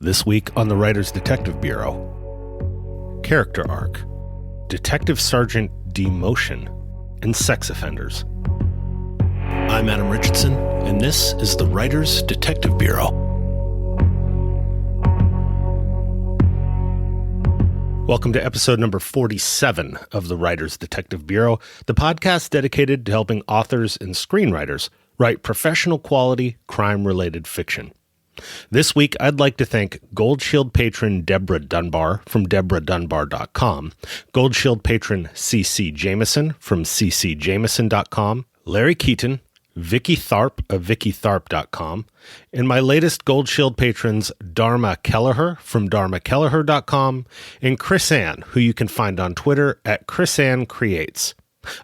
This week on the Writers Detective Bureau, character arc, Detective Sergeant Demotion, and sex offenders. I'm Adam Richardson, and this is the Writers Detective Bureau. Welcome to episode number 47 of the Writers Detective Bureau, the podcast dedicated to helping authors and screenwriters write professional quality, crime-related fiction. This week, I'd like to thank Gold Shield patron Deborah Dunbar from DeborahDunbar.com, Gold Shield patron CC Jameson from CCJameson.com, Larry Keaton, Vicky Tharp of VickyTharp.com, and my latest Gold Shield patrons Dharma Kelleher from DharmaKelleher.com, and Chris Ann, who you can find on Twitter at ChrisAnnCreates.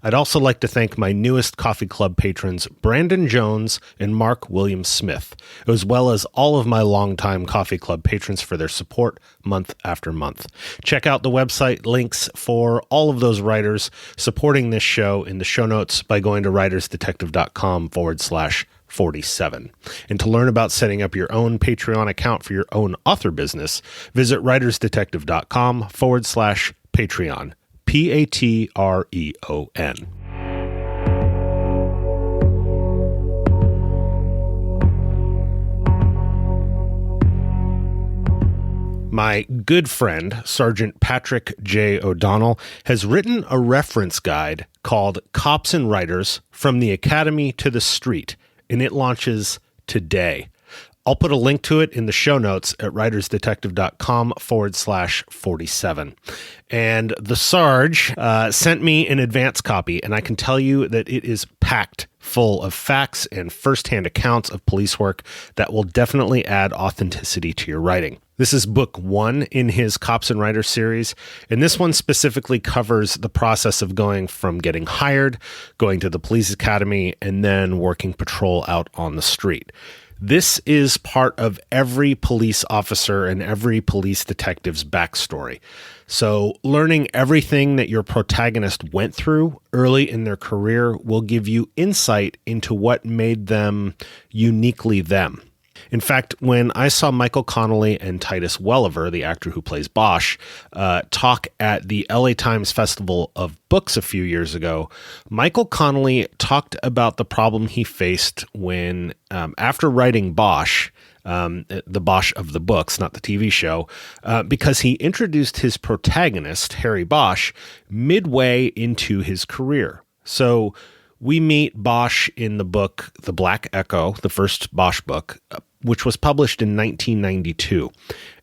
I'd also like to thank my newest Coffee Club patrons, Brandon Jones and Mark William Smith, as well as all of my longtime Coffee Club patrons for their support month after month. Check out the website links for all of those writers supporting this show in the show notes by going to writersdetective.com/47. And to learn about setting up your own Patreon account for your own author business, visit writersdetective.com/Patreon. Patreon. My good friend, Sergeant Patrick J. O'Donnell, has written a reference guide called Cops and Writers From the Academy to the Street, and it launches today. I'll put a link to it in the show notes at writersdetective.com/47. And the Sarge sent me an advance copy, and I can tell you that it is packed full of facts and firsthand accounts of police work that will definitely add authenticity to your writing. This is book 1 in his Cops and Writers series, and this one specifically covers the process of going from getting hired, going to the police academy, and then working patrol out on the street. This is part of every police officer and every police detective's backstory. So learning everything that your protagonist went through early in their career will give you insight into what made them uniquely them. In fact, when I saw Michael Connelly and Titus Welliver, the actor who plays Bosch, talk at the LA Times Festival of Books a few years ago, Michael Connelly talked about the problem he faced when, after writing Bosch, the Bosch of the books, not the TV show, because he introduced his protagonist, Harry Bosch, midway into his career. So we meet Bosch in the book The Black Echo, the first Bosch book, which was published in 1992.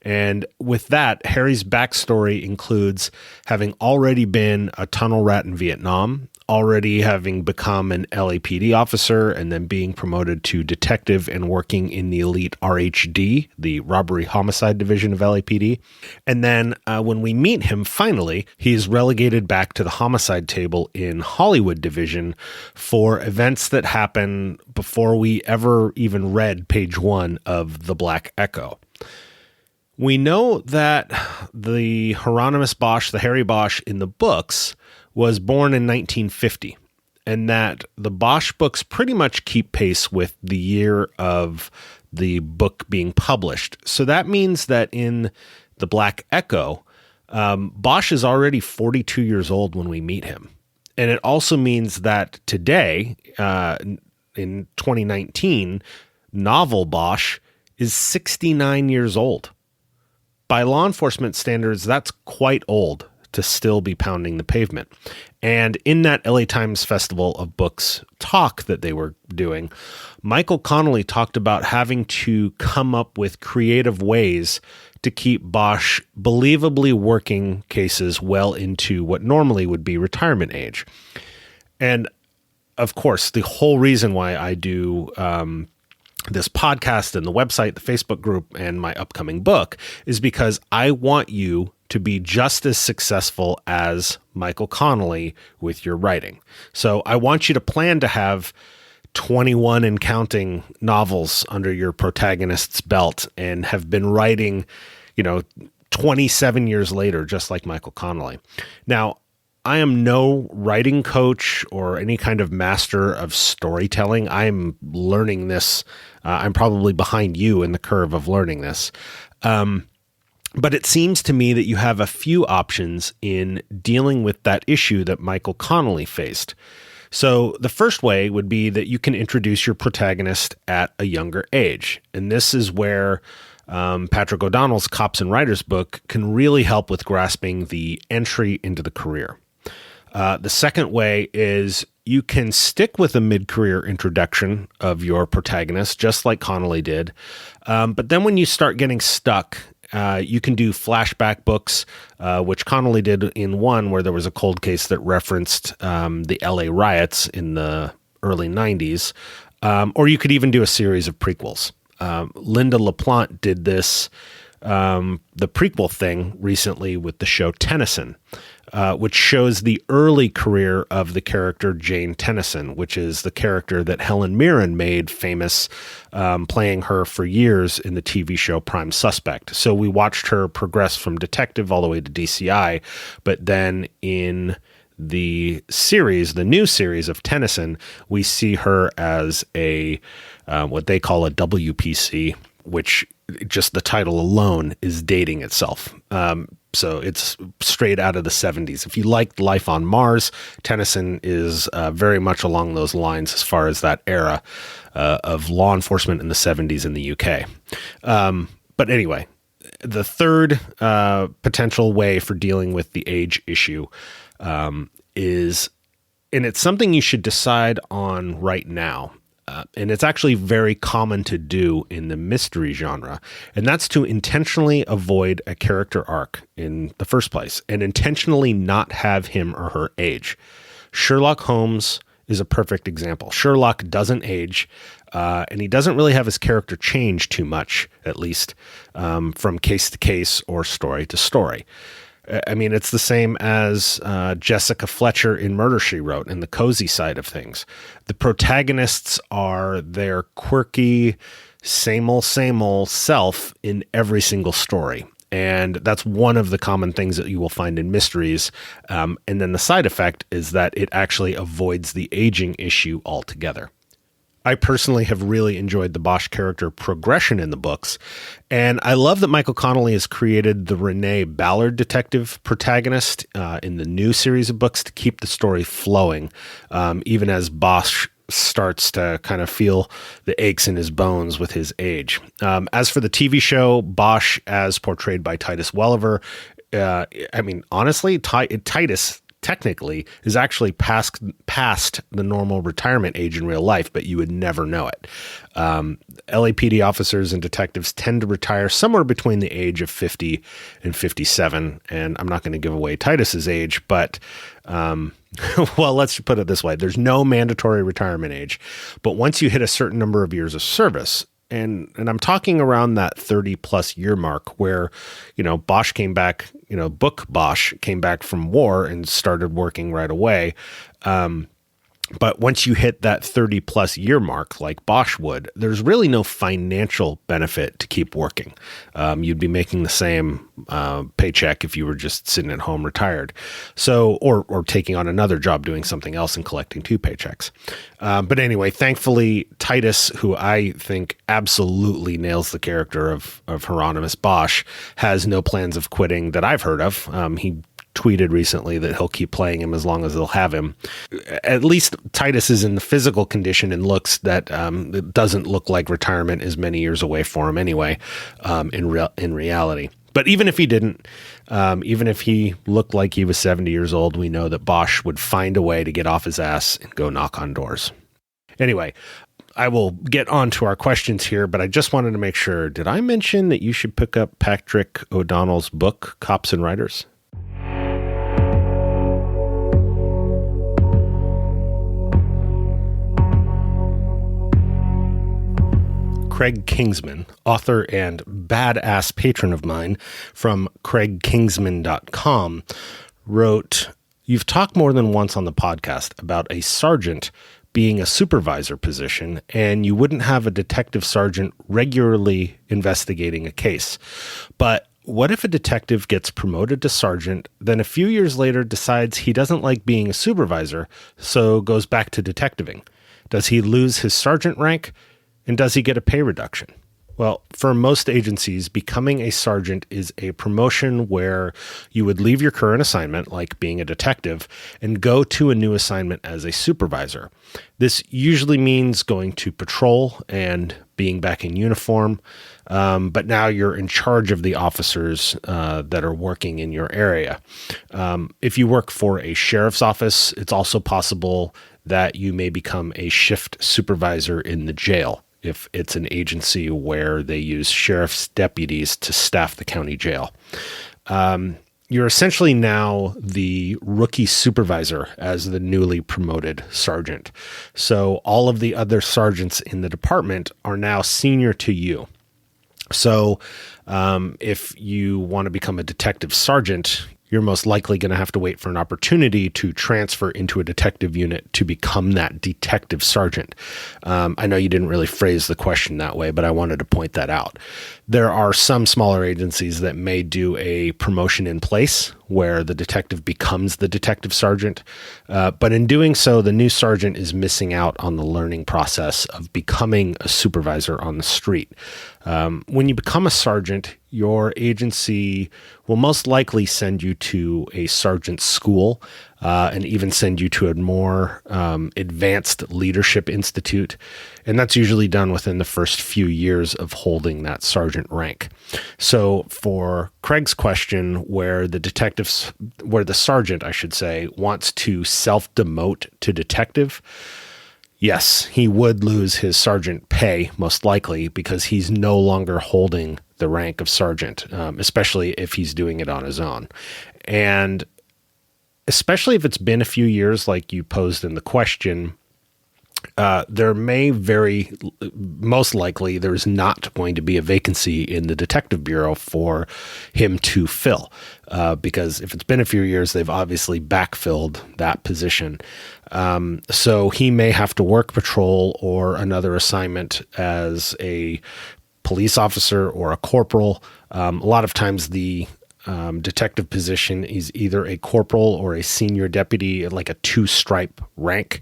And with that, Harry's backstory includes having already been a tunnel rat in Vietnam, already having become an LAPD officer, and then being promoted to detective and working in the elite RHD, the Robbery Homicide Division of LAPD. And then when we meet him, finally, he is relegated back to the homicide table in Hollywood Division for events that happen before we ever even read page 1 of The Black Echo. We know that the Hieronymus Bosch, the Harry Bosch in the books, was born in 1950, and that the Bosch books pretty much keep pace with the year of the book being published. So that means that in The Black Echo, Bosch is already 42 years old when we meet him. And it also means that today, in 2019, novel Bosch is 69 years old. By law enforcement standards, that's quite old to still be pounding the pavement. And in that LA Times Festival of Books talk that they were doing, Michael Connelly talked about having to come up with creative ways to keep Bosch believably working cases well into what normally would be retirement age. And of course, the whole reason why I do this podcast and the website, the Facebook group, and my upcoming book is because I want you to be just as successful as Michael Connelly with your writing. So I want you to plan to have 21 and counting novels under your protagonist's belt and have been writing, 27 years later, just like Michael Connelly. Now, I am no writing coach or any kind of master of storytelling. I'm learning this. I'm probably behind you in the curve of learning this. But it seems to me that you have a few options in dealing with that issue that Michael Connelly faced. So the first way would be that you can introduce your protagonist at a younger age. And this is where Patrick O'Donnell's Cops and Writers book can really help with grasping the entry into the career. The second way is you can stick with a mid-career introduction of your protagonist, just like Connelly did. But then when you start getting stuck, you can do flashback books, which Connelly did in one where there was a cold case that referenced the LA riots in the early 90s. Or you could even do a series of prequels. Linda LaPlante did this, the prequel thing recently with the show Tennyson, which shows the early career of the character Jane Tennyson, which is the character that Helen Mirren made famous, playing her for years in the TV show Prime Suspect. So we watched her progress from detective all the way to DCI, but then in the series, the new series of Tennyson, we see her as a what they call a WPC, which just the title alone is dating itself. So it's straight out of the 70s. If you liked Life on Mars, Tennyson is very much along those lines as far as that era of law enforcement in the 70s in the UK. But anyway, the third potential way for dealing with the age issue is, and it's something you should decide on right now, and it's actually very common to do in the mystery genre, and that's to intentionally avoid a character arc in the first place and intentionally not have him or her age. Sherlock Holmes is a perfect example. Sherlock doesn't age, and he doesn't really have his character change too much, at least from case to case or story to story. I mean, it's the same as Jessica Fletcher in Murder, She Wrote, in the cozy side of things. The protagonists are their quirky, same old self in every single story. And that's one of the common things that you will find in mysteries. And then the side effect is that it actually avoids the aging issue altogether. I personally have really enjoyed the Bosch character progression in the books, and I love that Michael Connelly has created the Renee Ballard detective protagonist in the new series of books to keep the story flowing, even as Bosch starts to kind of feel the aches in his bones with his age. As for the TV show, Bosch, as portrayed by Titus Welliver, I mean, honestly, Titus technically is actually past the normal retirement age in real life, but you would never know it. LAPD officers and detectives tend to retire somewhere between the age of 50 and 57. And I'm not going to give away Titus's age, but, well, let's put it this way. There's no mandatory retirement age, but once you hit a certain number of years of service, and I'm talking around that 30 plus year mark where, Bosch came back, Book Bosch came back from war and started working right away. But once you hit that 30 plus year mark, like Bosch would, there's really no financial benefit to keep working. You'd be making the same paycheck if you were just sitting at home retired. So, or taking on another job doing something else and collecting two paychecks. But anyway, thankfully, Titus, who I think absolutely nails the character of Hieronymus Bosch, has no plans of quitting that I've heard of. He tweeted recently that he'll keep playing him as long as they'll have him. At least Titus is in the physical condition and looks that it doesn't look like retirement is many years away for him anyway, in reality. But even if he didn't, even if he looked like he was 70 years old, we know that Bosch would find a way to get off his ass and go knock on doors. Anyway, I will get on to our questions here, but I just wanted to make sure, did I mention that you should pick up Patrick O'Donnell's book, Cops and Writers? Craig Kingsman, author and badass patron of mine from craigkingsman.com, wrote, "You've talked more than once on the podcast about a sergeant being a supervisor position, and you wouldn't have a detective sergeant regularly investigating a case. But what if a detective gets promoted to sergeant, then a few years later decides he doesn't like being a supervisor, so goes back to detectiving? Does he lose his sergeant rank? And does he get a pay reduction?" Well, for most agencies, becoming a sergeant is a promotion where you would leave your current assignment, like being a detective, and go to a new assignment as a supervisor. This usually means going to patrol and being back in uniform, but now you're in charge of the officers that are working in your area. If you work for a sheriff's office, it's also possible that you may become a shift supervisor in the jail, if it's an agency where they use sheriff's deputies to staff the county jail. You're essentially now the rookie supervisor as the newly promoted sergeant. So all of the other sergeants in the department are now senior to you. So if you want to become a detective sergeant, you're most likely going to have to wait for an opportunity to transfer into a detective unit to become that detective sergeant. I know you didn't really phrase the question that way, but I wanted to point that out. There are some smaller agencies that may do a promotion in place where the detective becomes the detective sergeant. But in doing so, the new sergeant is missing out on the learning process of becoming a supervisor on the street. When you become a sergeant, your agency will most likely send you to a sergeant school and even send you to a more advanced leadership institute. And that's usually done within the first few years of holding that sergeant rank. So for Craig's question, where the sergeant, I should say, wants to self-demote to detective, yes, he would lose his sergeant pay, most likely, because he's no longer holding the rank of sergeant, especially if he's doing it on his own. And especially if it's been a few years, like you posed in the question, there most likely, there's not going to be a vacancy in the detective bureau for him to fill, because if it's been a few years, they've obviously backfilled that position. So he may have to work patrol or another assignment as a police officer or a corporal. A lot of times the detective position is either a corporal or a senior deputy, like a 2-stripe rank.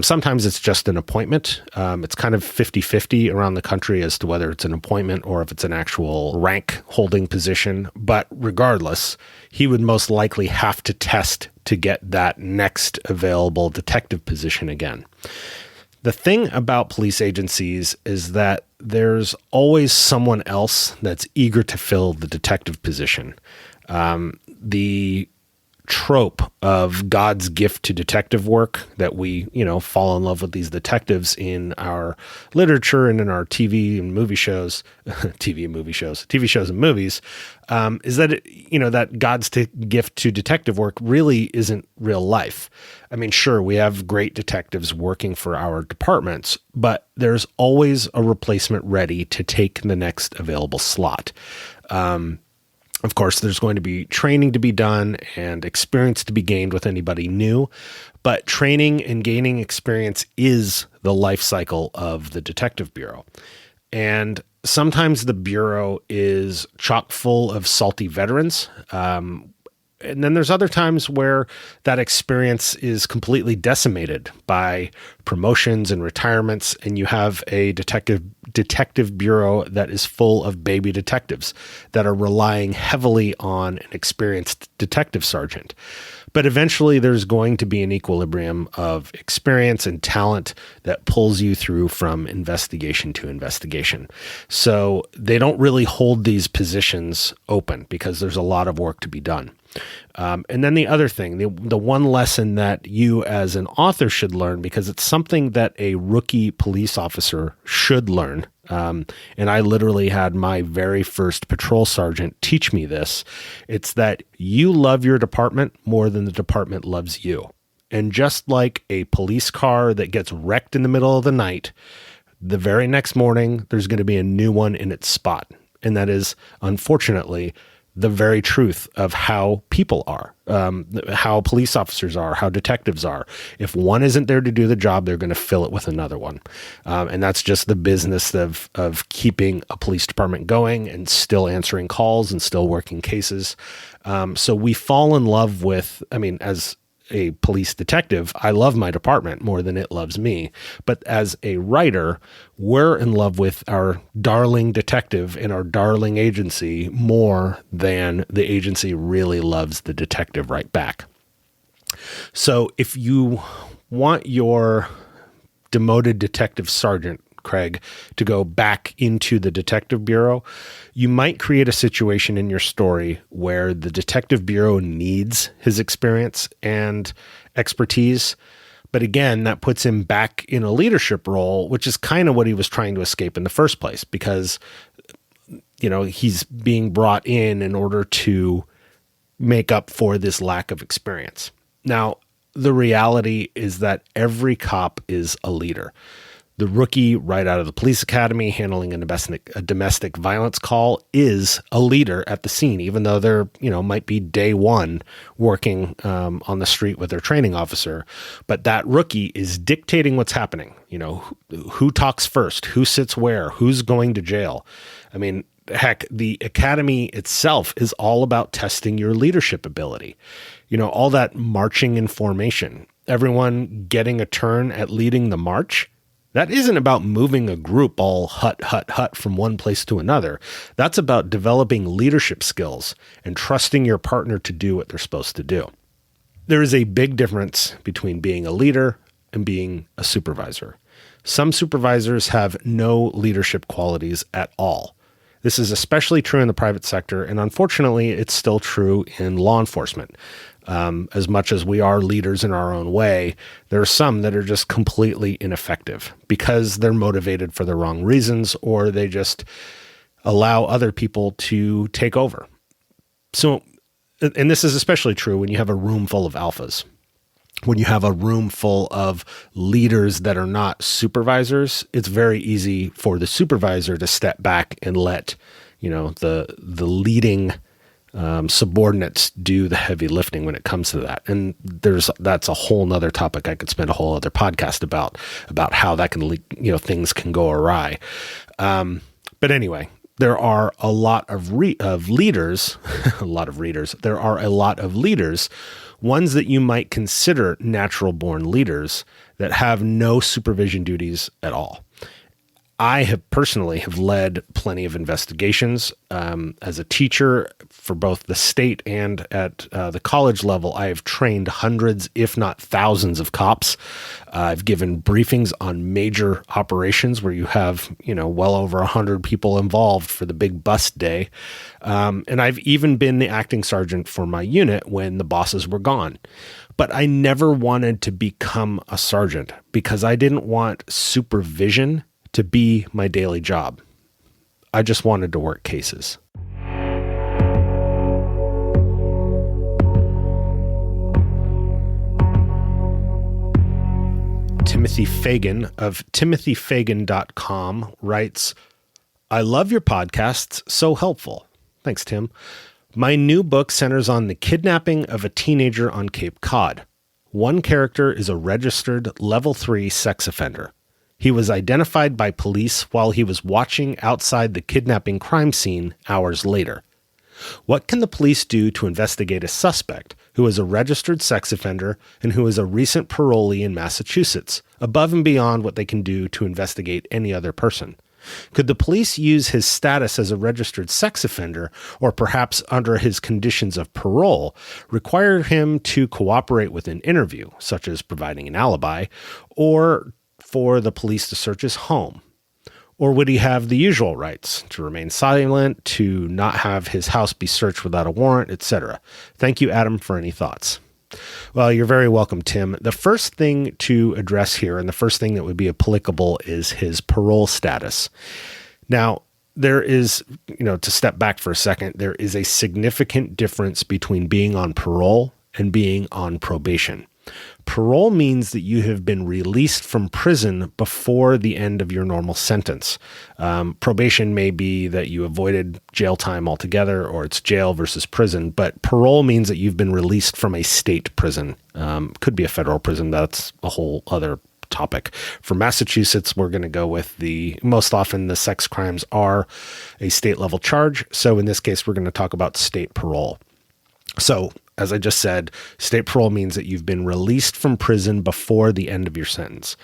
Sometimes it's just an appointment. It's kind of 50-50 around the country as to whether it's an appointment or if it's an actual rank holding position. But regardless, he would most likely have to test to get that next available detective position again. The thing about police agencies is that there's always someone else that's eager to fill the detective position. The trope of God's gift to detective work that we, fall in love with these detectives in our literature and in our TV and movie shows, TV shows and movies, is that, that God's gift to detective work really isn't real life. I mean, sure, we have great detectives working for our departments, but there's always a replacement ready to take the next available slot. Of course, there's going to be training to be done and experience to be gained with anybody new, but training and gaining experience is the life cycle of the detective bureau. And sometimes the bureau is chock full of salty veterans. And then there's other times where that experience is completely decimated by promotions and retirements, and you have a detective bureau that is full of baby detectives that are relying heavily on an experienced detective sergeant. But eventually there's going to be an equilibrium of experience and talent that pulls you through from investigation to investigation. So they don't really hold these positions open because there's a lot of work to be done. And then the other thing, the one lesson that you as an author should learn, because it's something that a rookie police officer should learn. And I literally had my very first patrol sergeant teach me this. It's that you love your department more than the department loves you. And just like a police car that gets wrecked in the middle of the night, the very next morning, there's going to be a new one in its spot. And that is, unfortunately, the very truth of how people are, how police officers are, how detectives are. If one isn't there to do the job, they're going to fill it with another one. And that's just the business of keeping a police department going and still answering calls and still working cases. So we fall in love with, as a police detective, I love my department more than it loves me. But as a writer, we're in love with our darling detective and our darling agency more than the agency really loves the detective right back. So if you want your demoted detective sergeant, Craig, to go back into the detective bureau, you might create a situation in your story where the detective bureau needs his experience and expertise. But again, that puts him back in a leadership role, which is kind of what he was trying to escape in the first place, because, he's being brought in order to make up for this lack of experience. Now, the reality is that every cop is a leader. The rookie right out of the police academy handling a domestic violence call is a leader at the scene, even though they're, might be day one working on the street with their training officer. But that rookie is dictating what's happening. Who talks first, who sits where, who's going to jail. I mean, heck, the academy itself is all about testing your leadership ability. All that marching in formation, everyone getting a turn at leading the march. That isn't about moving a group all hut from one place to another. That's about developing leadership skills and trusting your partner to do what they're supposed to do. There is a big difference between being a leader and being a supervisor. Some supervisors have no leadership qualities at all. This is especially true in the private sector, and unfortunately, it's still true in law enforcement. As much as we are leaders in our own way, there are some that are just completely ineffective because they're motivated for the wrong reasons, or they just allow other people to take over. So, and this is especially true when you have a room full of alphas. When you have a room full of leaders that are not supervisors, it's very easy for the supervisor to step back and let, the leading subordinates do the heavy lifting when it comes to that. And that's a whole nother topic I could spend a whole other podcast about how that can, things can go awry. But anyway, there are a lot of leaders, there are a lot of leaders, ones that you might consider natural born leaders that have no supervision duties at all. I have personally led plenty of investigations as a teacher for both the state and at the college level. I have trained hundreds, if not thousands, of cops. I've given briefings on major operations where you have, well over 100 people involved for the big bust day. And I've even been the acting sergeant for my unit when the bosses were gone. But I never wanted to become a sergeant because I didn't want supervision to be my daily job. I just wanted to work cases. Timothy Fagan of timothyfagan.com writes, I love your podcasts, so helpful. Thanks, Tim. My new book centers on the kidnapping of a teenager on Cape Cod. One character is a registered level 3 sex offender. He was identified by police while he was watching outside the kidnapping crime scene hours later. What can the police do to investigate a suspect who is a registered sex offender and who is a recent parolee in Massachusetts, above and beyond what they can do to investigate any other person? Could the police use his status as a registered sex offender, or perhaps under his conditions of parole, require him to cooperate with an interview, such as providing an alibi, or for the police to search his home? Or would he have the usual rights to remain silent, to not have his house be searched without a warrant, etc.? Thank you, Adam, for any thoughts. Well, you're very welcome, Tim. The first thing to address here, and the first thing that would be applicable, is his parole status. Now, there is, to step back for a second, there is a significant difference between being on parole and being on probation. Parole means that you have been released from prison before the end of your normal sentence. Probation may be that you avoided jail time altogether, or it's jail versus prison, but parole means that you've been released from a state prison. Could be a federal prison. That's a whole other topic. For Massachusetts, we're going to go with most often the sex crimes are a state level charge. So in this case, we're going to talk about state parole. So, as I just said, state parole means that you've been released from prison before the end of your sentence.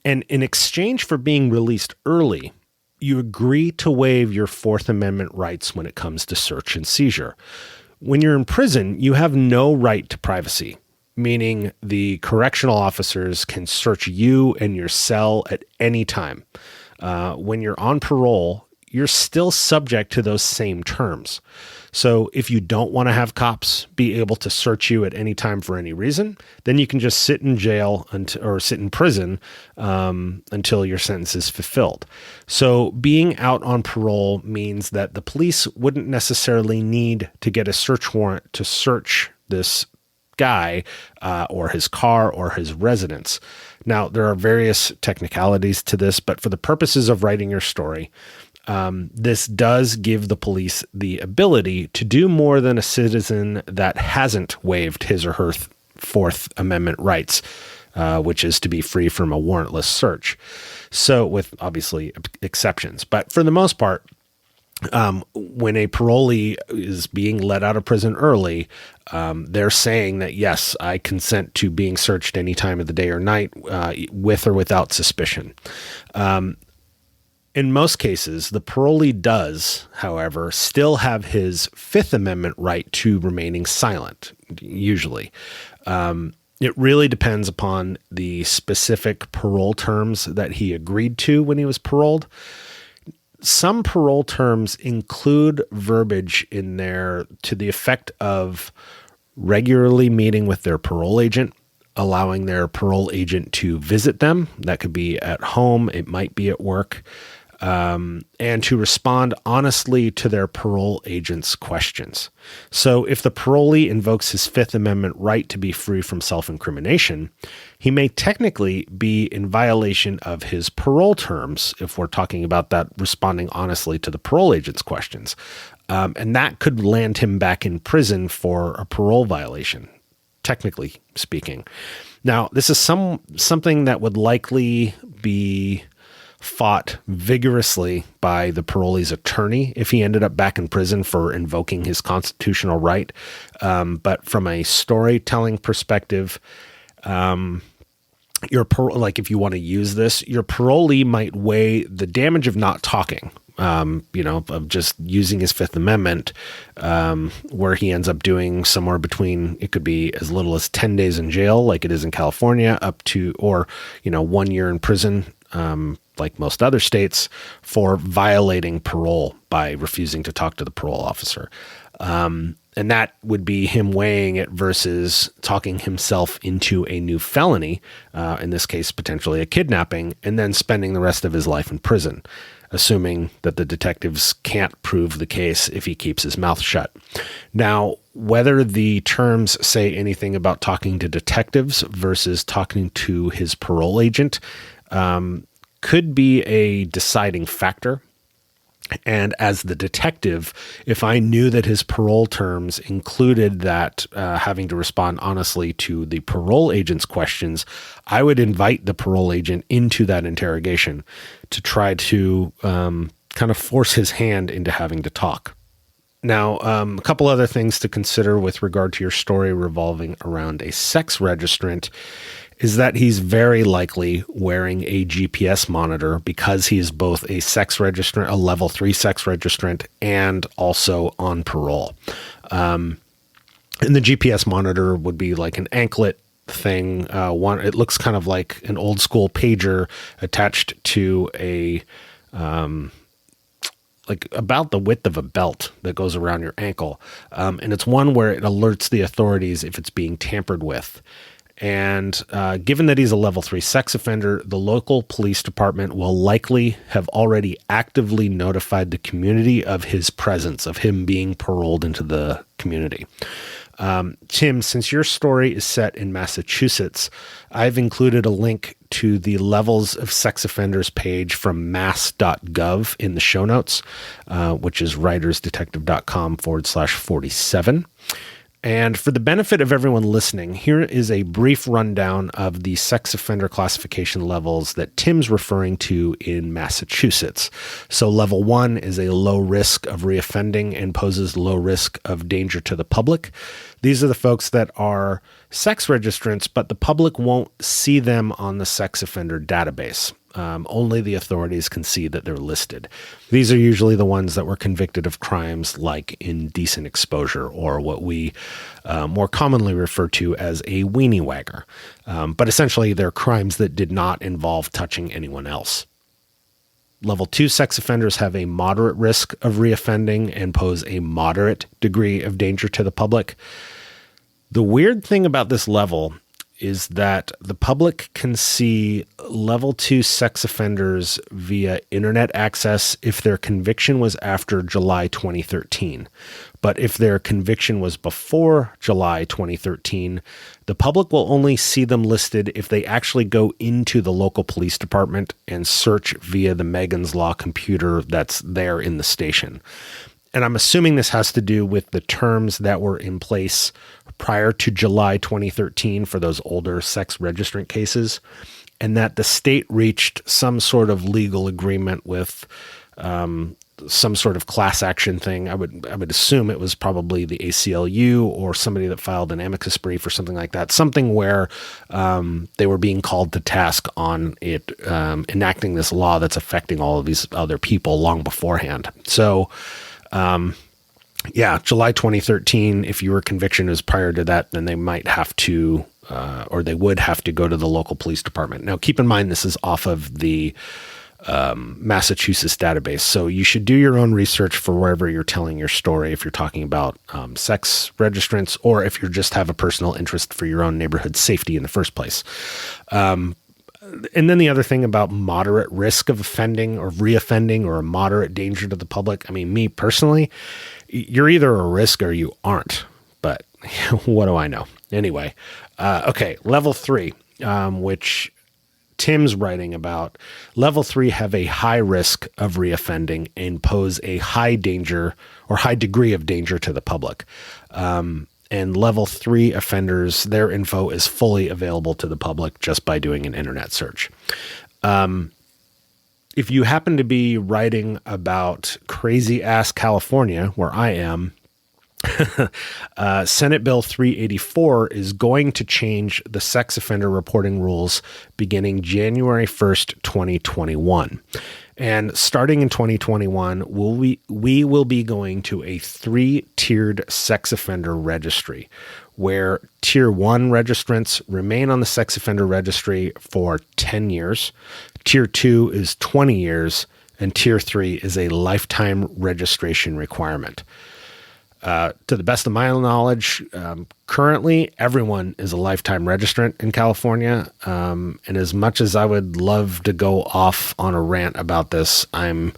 And in exchange for being released early, you agree to waive your Fourth Amendment rights when it comes to search and seizure. When you're in prison, you have no right to privacy, meaning the correctional officers can search you and your cell at any time. When you're on parole, you're still subject to those same terms. So if you don't want to have cops be able to search you at any time for any reason, then you can just sit in jail or sit in prison until your sentence is fulfilled. So being out on parole means that the police wouldn't necessarily need to get a search warrant to search this guy or his car or his residence. Now, there are various technicalities to this, but for the purposes of writing your story, this does give the police the ability to do more than a citizen that hasn't waived his or her Fourth Amendment rights, which is to be free from a warrantless search. So with obviously exceptions, but for the most part, when a parolee is being let out of prison early, they're saying that, yes, I consent to being searched any time of the day or night, with or without suspicion. In most cases, the parolee does, however, still have his Fifth Amendment right to remaining silent, usually. It really depends upon the specific parole terms that he agreed to when he was paroled. Some parole terms include verbiage in there to the effect of regularly meeting with their parole agent, allowing their parole agent to visit them. That could be at home, it might be at work, and to respond honestly to their parole agent's questions. So if the parolee invokes his Fifth Amendment right to be free from self-incrimination, he may technically be in violation of his parole terms if we're talking about that responding honestly to the parole agent's questions. And that could land him back in prison for a parole violation, technically speaking. Now, this is something that would likely be fought vigorously by the parolee's attorney if he ended up back in prison for invoking his constitutional right. But from a storytelling perspective, if you want to use this, your parolee might weigh the damage of not talking, of just using his Fifth Amendment, where he ends up doing somewhere between, it could be as little as 10 days in jail, like it is in California, up to, or, 1 year in prison, like most other states, for violating parole by refusing to talk to the parole officer. And that would be him weighing it versus talking himself into a new felony, in this case, potentially a kidnapping, and then spending the rest of his life in prison, assuming that the detectives can't prove the case if he keeps his mouth shut. Now, whether the terms say anything about talking to detectives versus talking to his parole agent, could be a deciding factor. And as the detective, if I knew that his parole terms included that having to respond honestly to the parole agent's questions, I would invite the parole agent into that interrogation to try to kind of force his hand into having to talk. Now, a couple other things to consider with regard to your story revolving around a sex registrant is that he's very likely wearing a GPS monitor because he's both a sex registrant, a level 3 sex registrant, and also on parole. And the GPS monitor would be like an anklet thing. It looks kind of like an old school pager attached to a, like about the width of a belt that goes around your ankle. And it's one where it alerts the authorities if it's being tampered with. And given that he's a level 3 sex offender, the local police department will likely have already actively notified the community of his presence, of him being paroled into the community. Tim, since your story is set in Massachusetts, I've included a link to the levels of sex offenders page from mass.gov in the show notes, which is writersdetective.com/47. And for the benefit of everyone listening, here is a brief rundown of the sex offender classification levels that Tim's referring to in Massachusetts. So level 1 is a low risk of reoffending and poses low risk of danger to the public. These are the folks that are sex registrants, but the public won't see them on the sex offender database. Only the authorities can see that they're listed. These are usually the ones that were convicted of crimes like indecent exposure, or what we more commonly refer to as a weenie wagger. But essentially, they're crimes that did not involve touching anyone else. Level 2 sex offenders have a moderate risk of reoffending and pose a moderate degree of danger to the public. The weird thing about this level is that the public can see level 2 sex offenders via internet access if their conviction was after July 2013. But if their conviction was before July 2013, the public will only see them listed if they actually go into the local police department and search via the Megan's Law computer that's there in the station. And I'm assuming this has to do with the terms that were in place prior to July 2013 for those older sex registrant cases, and that the state reached some sort of legal agreement with some sort of class action thing. I would assume it was probably the ACLU or somebody that filed an amicus brief or something like that, something where they were being called to task on it enacting this law that's affecting all of these other people long beforehand. So July 2013, if your conviction is prior to that, then they might have to, or they would have to go to the local police department. Now, keep in mind, this is off of the Massachusetts database. So you should do your own research for wherever you're telling your story, if you're talking about sex registrants, or if you just have a personal interest for your own neighborhood safety in the first place. And then the other thing about moderate risk of offending or reoffending or a moderate danger to the public. I mean, me personally, you're either a risk or you aren't, but what do I know? Anyway, okay, level 3, which Tim's writing about. Level 3 have a high risk of reoffending and pose a high danger or high degree of danger to the public. And level 3 offenders, their info is fully available to the public just by doing an internet search. If you happen to be writing about crazy ass California, where I am, Senate Bill 384 is going to change the sex offender reporting rules beginning January 1st, 2021. And starting in 2021, we will be going to a 3-tiered sex offender registry, where Tier 1 registrants remain on the sex offender registry for 10 years. Tier 2 is 20 years, and Tier 3 is a lifetime registration requirement. To the best of my knowledge, currently everyone is a lifetime registrant in California. And as much as I would love to go off on a rant about this, I'm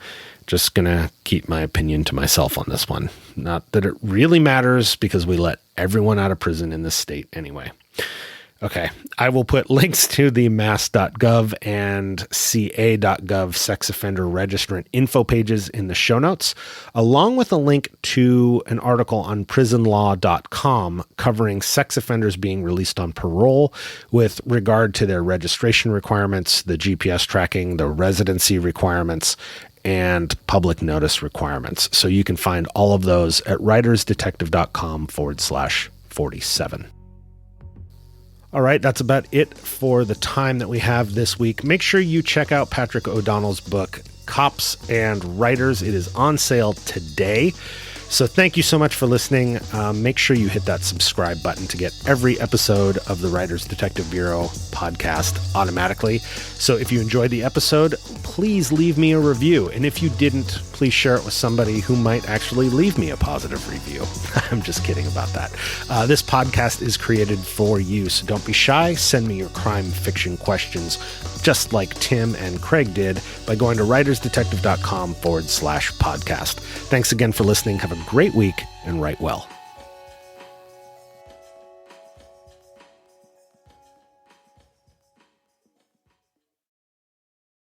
just going to keep my opinion to myself on this one. Not that it really matters, because we let everyone out of prison in this state anyway. Okay, I will put links to the mass.gov and ca.gov sex offender registrant info pages in the show notes, along with a link to an article on prisonlaw.com covering sex offenders being released on parole with regard to their registration requirements, the GPS tracking, the residency requirements, and public notice requirements. So you can find all of those at writersdetective.com/47. All right, that's about it for the time that we have this week. Make sure you check out Patrick O'Donnell's book, Cops and Writers. It is on sale today. So thank you so much for listening. Make sure you hit that subscribe button to get every episode of the Writers Detective Bureau podcast automatically. So if you enjoyed the episode, please leave me a review. And if you didn't, please share it with somebody who might actually leave me a positive review. I'm just kidding about that. This podcast is created for you, so don't be shy. Send me your crime fiction questions, just like Tim and Craig did, by going to writersdetective.com/podcast. Thanks again for listening. Have a great week and write well.